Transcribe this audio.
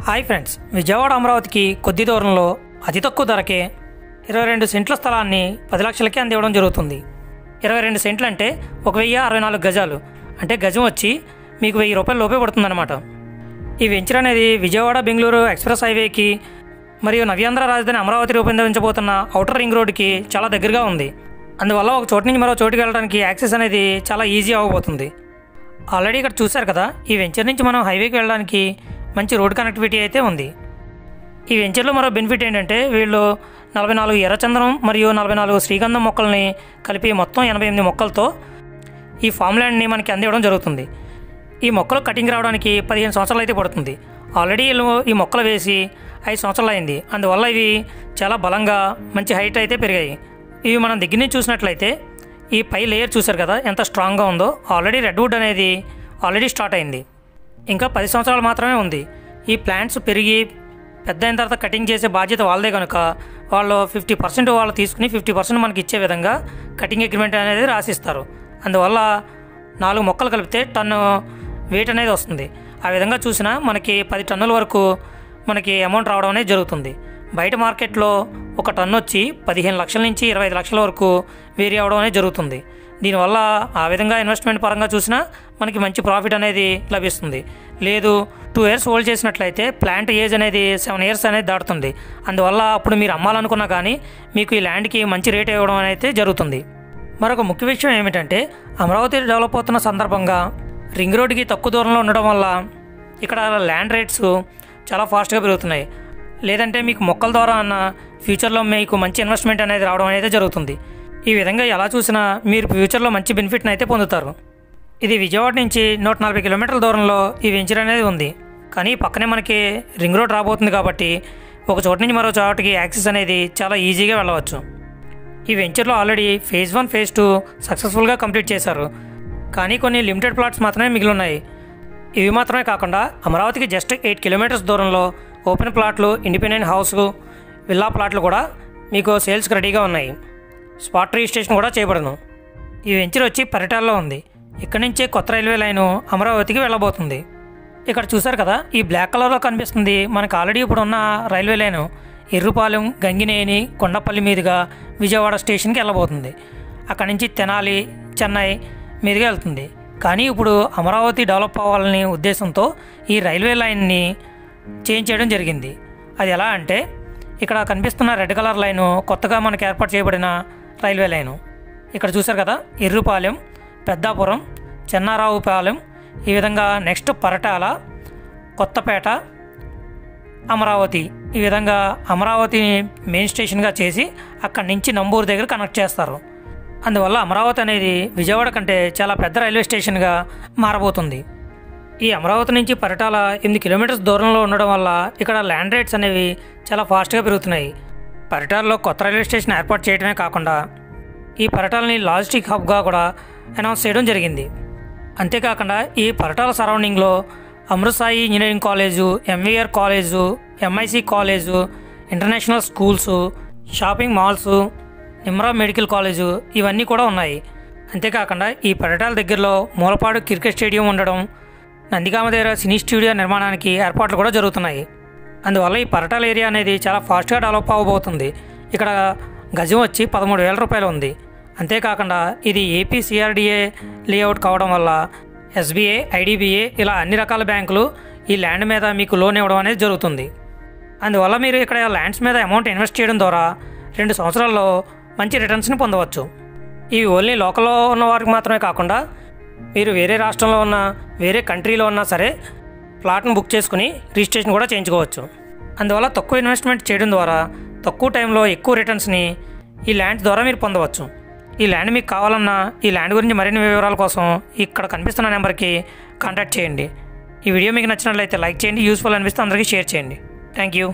Hi friends, Vijayawada అమరావతికి కొద్ది దూరంలో అతి తక్కువ ధరకే 22 సెంట్ల స్థలాన్ని 10 లక్షలకే అందివ్వడం జరుగుతుంది. 22 సెంట్లు అంటే 1064 గజాలు, అంటే గజం వచ్చి మీకు 1000 రూపాయల లోపే పడుతుందన్నమాట. ఈ వెంచర్ అనేది విజయవాడ బెంగళూరు ఎక్స్ప్రెస్ హైవేకి మరియు నవ్యాంధ్ర రాజధాని అమరావతి రూపొందించబోతున్న ఔటర్ రింగ్ రోడ్డుకి చాలా దగ్గరగా ఉంది. అందువల్ల ఒక చోటు నుంచి మరో చోటుకి వెళ్ళడానికి యాక్సెస్ అనేది చాలా ఈజీ అవ్వబోతుంది. ఆల్రెడీ ఇక్కడ చూశారు కదా, ఈ వెంచర్ నుంచి మనం హైవేకి వెళ్ళడానికి మంచి రోడ్ కనెక్టివిటీ అయితే ఉంది. ఈ వెంచర్లో మరో బెనిఫిట్ ఏంటంటే వీళ్ళు 44 ఎర్రచందనం మరియు 44 శ్రీగంధం మొక్కల్ని కలిపి మొత్తం 88 మొక్కలతో ఈ ఫామ్ ల్యాండ్ని మనకి అందివ్వడం జరుగుతుంది. ఈ మొక్కలు కటింగ్ రావడానికి 15 సంవత్సరాలు అయితే పడుతుంది. ఆల్రెడీ వీళ్ళు ఈ మొక్కలు వేసి 5 సంవత్సరాలు అయింది. అందువల్ల ఇవి చాలా బలంగా మంచి హైట్ అయితే పెరిగాయి. ఇవి మనం దగ్గర నుంచి చూసినట్లయితే ఈ పై లేయర్ చూసారు కదా ఎంత స్ట్రాంగ్గా ఉందో. ఆల్రెడీ రెడ్వుడ్ అనేది ఆల్రెడీ స్టార్ట్ అయింది. ఇంకా 10 సంవత్సరాలు మాత్రమే ఉంది. ఈ ప్లాంట్స్ పెరిగి పెద్ద అయిన తర్వాత కటింగ్ చేసే బాధ్యత వాళ్ళదే కనుక వాళ్ళు 50% వాళ్ళు తీసుకుని 50% మనకి ఇచ్చే విధంగా కటింగ్ అగ్రిమెంట్ అనేది రాసిస్తారు. అందువల్ల 4 మొక్కలు కలిపితే టన్ను వెయిట్ అనేది వస్తుంది. ఆ విధంగా చూసినా మనకి 10 టన్నుల వరకు మనకి అమౌంట్ రావడం అనేది జరుగుతుంది. బయట మార్కెట్లో ఒక టన్ను వచ్చి 15 లక్షల నుంచి 25 లక్షల వరకు వేరీ అవడం అనేది జరుగుతుంది. దీనివల్ల ఆ విధంగా ఇన్వెస్ట్మెంట్ పరంగా చూసినా మనకి మంచి ప్రాఫిట్ అనేది లభిస్తుంది. లేదు 2 ఇయర్స్ హోల్డ్ చేసినట్లయితే ప్లాంట్ ఏజ్ అనేది 7 ఇయర్స్ అనేది దాటుతుంది. అందువల్ల అప్పుడు మీరు అమ్మాలనుకున్నా కానీ మీకు ఈ ల్యాండ్కి మంచి రేట్ ఇవ్వడం అనేది జరుగుతుంది. మరొక ముఖ్య విషయం ఏమిటంటే అమరావతి డెవలప్ అవుతున్న సందర్భంగా రింగ్ రోడ్డుకి తక్కువ దూరంలో ఉండడం వల్ల ఇక్కడ ల్యాండ్ రేట్స్ చాలా ఫాస్ట్గా పెరుగుతున్నాయి. లేదంటే మీకు మొక్కల ద్వారా అన్న ఫ్యూచర్లో మీకు మంచి ఇన్వెస్ట్మెంట్ అనేది రావడం అనేది జరుగుతుంది. ఈ విధంగా ఎలా చూసినా మీరు ఫ్యూచర్లో మంచి బెనిఫిట్ని అయితే పొందుతారు. ఇది విజయవాడ నుంచి 140 కిలోమీటర్ల దూరంలో ఈ వెంచర్ అనేది ఉంది. కానీ పక్కనే మనకి రింగ్ రోడ్ రాబోతుంది కాబట్టి ఒక చోటు నుంచి మరో చోటుకి యాక్సెస్ అనేది చాలా ఈజీగా వెళ్ళవచ్చు. ఈ వెంచర్లో ఆల్రెడీ ఫేజ్ 1 ఫేజ్ 2 సక్సెస్ఫుల్గా కంప్లీట్ చేశారు. కానీ కొన్ని లిమిటెడ్ ప్లాట్స్ మాత్రమే మిగిలి ఉన్నాయి. ఇవి మాత్రమే కాకుండా అమరావతికి జస్ట్ 8 కిలోమీటర్స్ దూరంలో ఓపెన్ ప్లాట్లు, ఇండిపెండెంట్ హౌస్, విల్లా ప్లాట్లు కూడా మీకు సేల్స్కి రెడీగా ఉన్నాయి. స్పాట్ రిజిస్ట్రేషన్ కూడా చేయబడను. ఈ వెంచర్ వచ్చి పరిటాల్లో ఉంది. ఇక్కడ నుంచే కొత్త రైల్వే లైను అమరావతికి వెళ్ళబోతుంది. ఇక్కడ చూసారు కదా, ఈ బ్లాక్ కలర్లో కనిపిస్తుంది మనకు ఆల్రెడీ ఇప్పుడు ఉన్న రైల్వే లైను ఎర్రుపాలెం, గంగినేని, కొండపల్లి మీదుగా విజయవాడ స్టేషన్కి వెళ్ళబోతుంది. అక్కడి నుంచి తెనాలి, చెన్నై మీదుగా వెళ్తుంది. కానీ ఇప్పుడు అమరావతి డెవలప్ అవ్వాలనే ఉద్దేశంతో ఈ రైల్వే లైన్ని చేంజ్ చేయడం జరిగింది. అది ఎలా అంటే ఇక్కడ కనిపిస్తున్న రెడ్ కలర్ లైను కొత్తగా మనకు ఏర్పాటు చేయబడిన రైల్వే లైను. ఇక్కడ చూసారు కదా, ఎర్రుపాలెం, పెద్దాపురం, చెన్నారావుపాలెం, ఈ విధంగా నెక్స్ట్ పరటాల, కొత్తపేట, అమరావతి, ఈ విధంగా అమరావతిని మెయిన్ స్టేషన్గా చేసి అక్కడి నుంచి నంబూరు దగ్గర కనెక్ట్ చేస్తారు. అందువల్ల అమరావతి అనేది విజయవాడ కంటే చాలా పెద్ద రైల్వే స్టేషన్గా మారబోతుంది. ఈ అమరావతి నుంచి పరిటాల 8 కిలోమీటర్స్ దూరంలో ఉండడం వల్ల ఇక్కడ ల్యాండ్ రేట్స్ అనేవి చాలా ఫాస్ట్గా పెరుగుతున్నాయి. పరిటాలలో కొత్త రైల్వే స్టేషన్ ఏర్పాటు చేయడమే కాకుండా ఈ పరిటాలని లాజిస్టిక్ హబ్గా కూడా అనౌన్స్ చేయడం జరిగింది. అంతేకాకుండా ఈ పరిటాల సరౌండింగ్లో Amritasai engineering college, MVR college, MIC college, international schools, shopping malls, Nimra medical college ఇవన్నీ కూడా ఉన్నాయి. అంతేకాకుండా ఈ పరిటాల దగ్గరలో మూలపాడు క్రికెట్ స్టేడియం ఉండడం, నందిగామ దగ్గర సినీ స్టూడియో నిర్మాణానికి ఏర్పాట్లు కూడా జరుగుతున్నాయి. అందువల్ల ఈ పరిటాల ఏరియా అనేది చాలా ఫాస్ట్గా డెవలప్ అవ్వబోతుంది. ఇక్కడ గజం వచ్చి 13,000 రూపాయలు ఉంది. అంతేకాకుండా ఇది ఏపీ సిఆర్డిఏ లేఅవుట్ కావడం వల్ల ఎస్బీఐ, ఐడిబిఐ ఇలా అన్ని రకాల బ్యాంకులు ఈ ల్యాండ్ మీద మీకు లోన్ ఇవ్వడం అనేది జరుగుతుంది. అందువల్ల మీరు ఇక్కడ ల్యాండ్స్ మీద అమౌంట్ ఇన్వెస్ట్ చేయడం ద్వారా 2 సంవత్సరాల్లో మంచి రిటర్న్స్ని పొందవచ్చు. ఇవి ఓన్లీ లోకల్లో ఉన్న వారికి మాత్రమే కాకుండా మీరు వేరే రాష్ట్రంలో ఉన్న, వేరే కంట్రీలో ఉన్నా సరే ప్లాట్ను బుక్ చేసుకుని రిజిస్ట్రేషన్ కూడా చేయించుకోవచ్చు. అందువల్ల తక్కువ ఇన్వెస్ట్మెంట్ చేయడం ద్వారా తక్కువ టైంలో ఎక్కువ రిటర్న్స్ని ఈ ల్యాండ్ ద్వారా మీరు పొందవచ్చు. ఈ ల్యాండ్ మీకు కావాలన్నా ఈ ల్యాండ్ గురించి మరిన్ని వివరాల కోసం ఇక్కడ కనిపిస్తున్న నెంబర్కి కాంటాక్ట్ చేయండి. ఈ వీడియో మీకు నచ్చినట్లయితే లైక్ చేయండి, యూస్ఫుల్ అనిపిస్తే అందరికీ షేర్ చేయండి. Thank you.